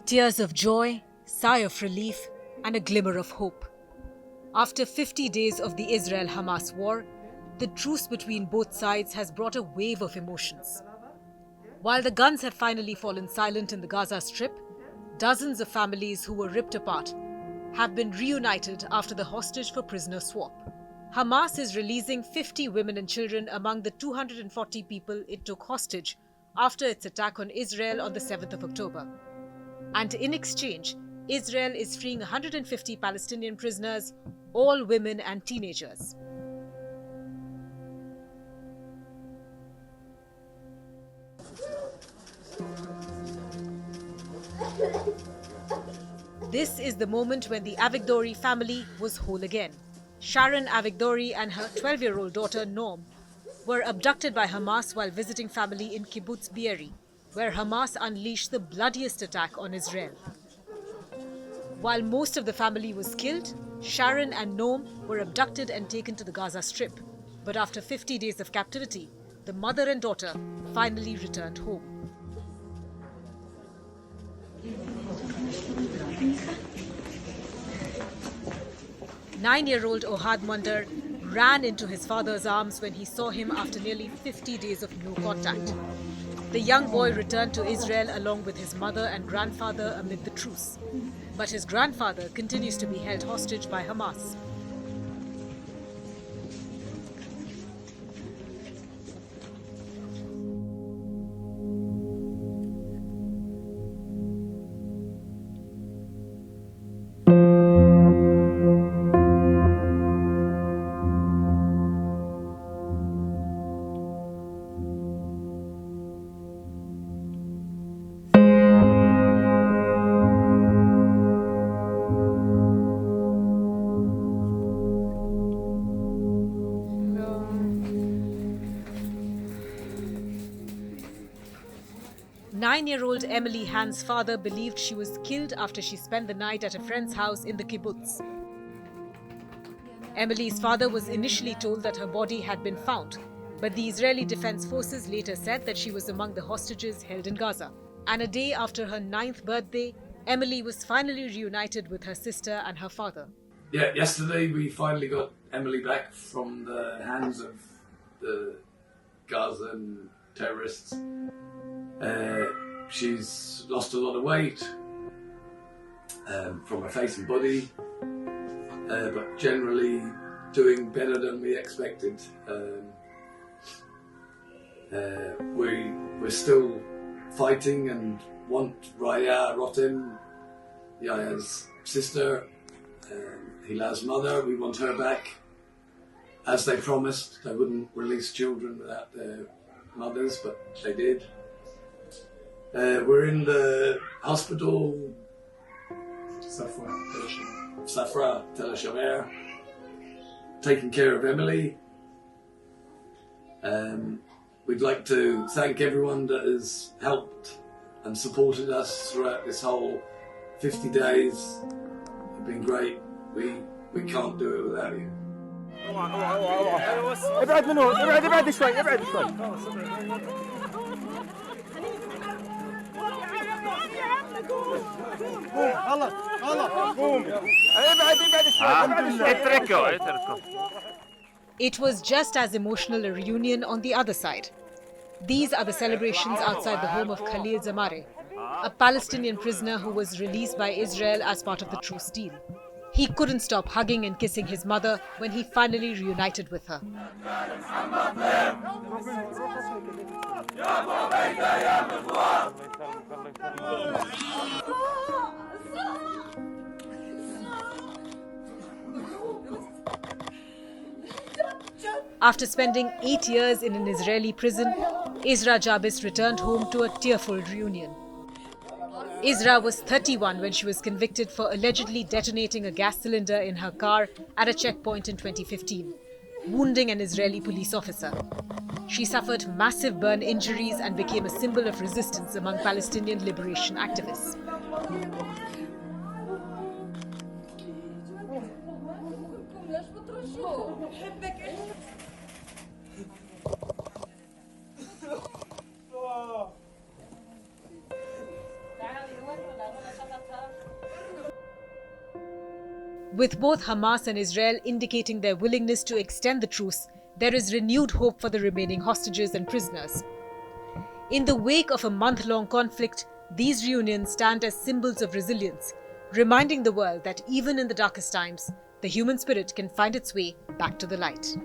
Tears of joy, sigh of relief, and a glimmer of hope. After 50 days of the Israel-Hamas war, the truce between both sides has brought a wave of emotions. While the guns have finally fallen silent in the Gaza Strip, dozens of families who were ripped apart have been reunited after the hostage for prisoner swap. Hamas is releasing 50 women and children among the 240 people it took hostage after its attack on Israel on the 7th of October. And in exchange, Israel is freeing 150 Palestinian prisoners, all women and teenagers. This is the moment when the Avigdori family was whole again. Sharon Avigdori and her 12-year-old daughter Norm were abducted by Hamas while visiting family in Kibbutz Be'eri, where Hamas unleashed the bloodiest attack on Israel. While most of the family was killed, Sharon and Norm were abducted and taken to the Gaza Strip. But after 50 days of captivity, the mother and daughter finally returned home. Nine-year-old Ohad Mandar ran into his father's arms when he saw him after nearly 50 days of no contact. The young boy returned to Israel along with his mother and grandfather amid the truce. But his grandfather continues to be held hostage by Hamas. Nine-year-old Emily Han's father believed she was killed after she spent the night at a friend's house in the kibbutz. Emily's father was initially told that her body had been found, but the Israeli Defense Forces later said that she was among the hostages held in Gaza. And a day after her 9th birthday, Emily was finally reunited with her sister and her father. Yeah, yesterday we finally got Emily back from the hands of the Gazan terrorists. She's lost a lot of weight from her face and body, but generally doing better than we expected. We're still fighting and want Raya Rotem, Yaya's sister, Hilal's mother. We want her back. As they promised, they wouldn't release children without their mothers, but they did. We're in the hospital, Safra Tel Hashomer, taking care of Emily. We'd like to thank everyone that has helped and supported us throughout this whole 50 days. You've been great. We can't do it without you. ابعد منه ابعد شوي ابعد شوي خلاص قوم ابعد شوي. It was just as emotional a reunion on the other side. These are the celebrations outside the home of Khalil Zamare, a Palestinian prisoner who was released by Israel as part of the truce deal. He couldn't stop hugging and kissing his mother when he finally reunited with her. After spending 8 years in an Israeli prison, Isra Jabis returned home to a tearful reunion. Isra was 31 when she was convicted for allegedly detonating a gas cylinder in her car at a checkpoint in 2015, wounding an Israeli police officer. She suffered massive burn injuries and became a symbol of resistance among Palestinian liberation activists. With both Hamas and Israel indicating their willingness to extend the truce, there is renewed hope for the remaining hostages and prisoners. In the wake of a month-long conflict, these reunions stand as symbols of resilience, reminding the world that even in the darkest times, the human spirit can find its way back to the light.